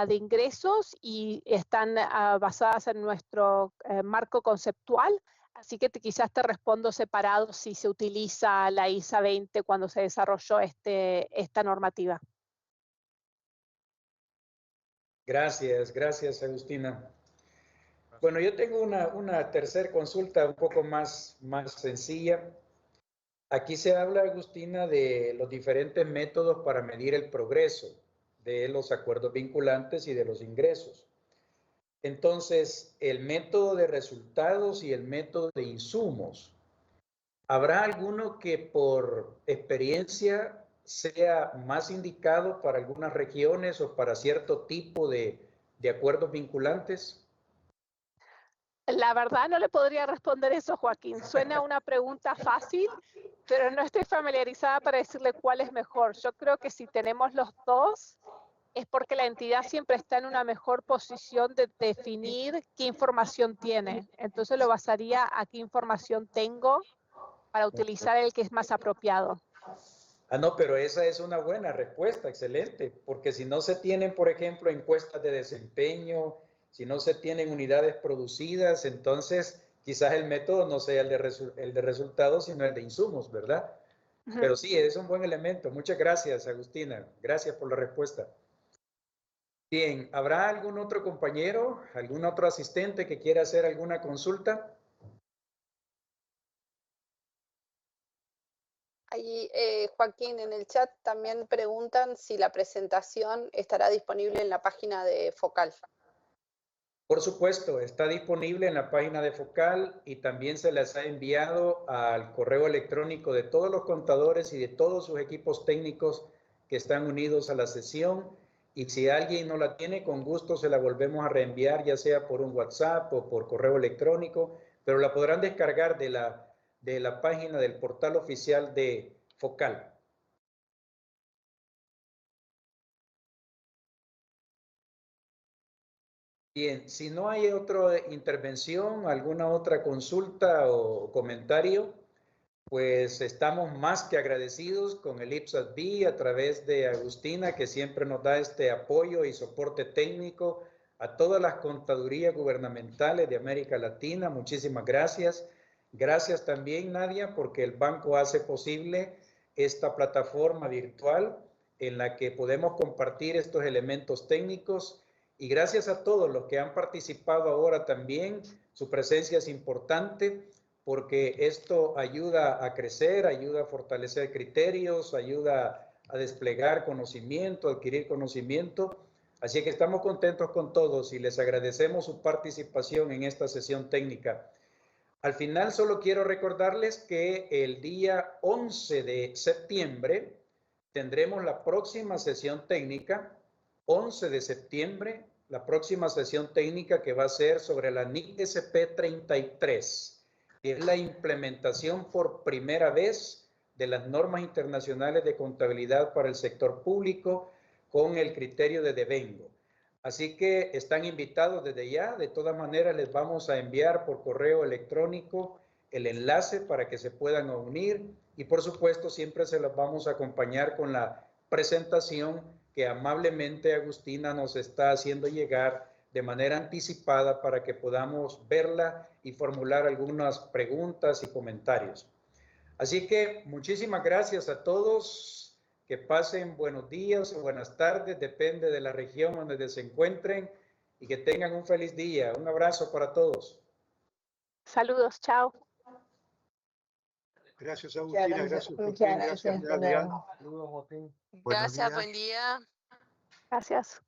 de ingresos y están basadas en nuestro marco conceptual, así que quizás te respondo separado si se utiliza la ISA 20 cuando se desarrolló esta normativa. Gracias, Agustina. Bueno, yo tengo una tercera consulta un poco más sencilla. Aquí se habla, Agustina, de los diferentes métodos para medir el progreso de los acuerdos vinculantes y de los ingresos. Entonces, el método de resultados y el método de insumos. ¿Habrá alguno que por experiencia sea más indicado para algunas regiones o para cierto tipo de acuerdos vinculantes? La verdad no le podría responder eso, Joaquín. Suena una pregunta fácil, pero no estoy familiarizada para decirle cuál es mejor. Yo creo que si tenemos los dos, es porque la entidad siempre está en una mejor posición de definir qué información tiene. Entonces lo basaría a qué información tengo para utilizar el que es más apropiado. No, pero esa es una buena respuesta, excelente, porque si no se tienen, por ejemplo, encuestas de desempeño, si no se tienen unidades producidas, entonces quizás el método no sea el de resultados, sino el de insumos, ¿verdad? Pero sí, es un buen elemento. Muchas gracias, Agustina. Gracias por la respuesta. Bien, ¿habrá algún otro compañero, algún otro asistente que quiera hacer alguna consulta? Ahí, Joaquín, en el chat también preguntan si la presentación estará disponible en la página de Focal. Por supuesto, está disponible en la página de Focal y también se les ha enviado al correo electrónico de todos los contadores y de todos sus equipos técnicos que están unidos a la sesión. Y si alguien no la tiene, con gusto se la volvemos a reenviar, ya sea por un WhatsApp o por correo electrónico, pero la podrán descargar de la página del portal oficial de Focal. Bien, si no hay otra intervención, alguna otra consulta o comentario, pues estamos más que agradecidos con el IPSAS-B a través de Agustina, que siempre nos da este apoyo y soporte técnico a todas las contadurías gubernamentales de América Latina. Muchísimas gracias. Gracias también, Nadia, porque el banco hace posible esta plataforma virtual en la que podemos compartir estos elementos técnicos. Y gracias a todos los que han participado ahora también. Su presencia es importante porque esto ayuda a crecer, ayuda a fortalecer criterios, ayuda a desplegar conocimiento, adquirir conocimiento. Así que estamos contentos con todos y les agradecemos su participación en esta sesión técnica. Al final solo quiero recordarles que el día 11 de septiembre tendremos la próxima sesión técnica, 11 de septiembre, la próxima sesión técnica que va a ser sobre la NIC SP33, que es la implementación por primera vez de las normas internacionales de contabilidad para el sector público con el criterio de devengo. Así que están invitados desde ya. De todas maneras, les vamos a enviar por correo electrónico el enlace para que se puedan unir y por supuesto siempre se los vamos a acompañar con la presentación que amablemente Agustina nos está haciendo llegar de manera anticipada para que podamos verla y formular algunas preguntas y comentarios. Así que muchísimas gracias a todos. Que pasen buenos días o buenas tardes, depende de la región donde se encuentren y que tengan un feliz día. Un abrazo para todos. Saludos, chao. Gracias, Agustina. Gracias, Joaquín. Gracias, Saludos, Joaquín. Gracias, buen día. Gracias.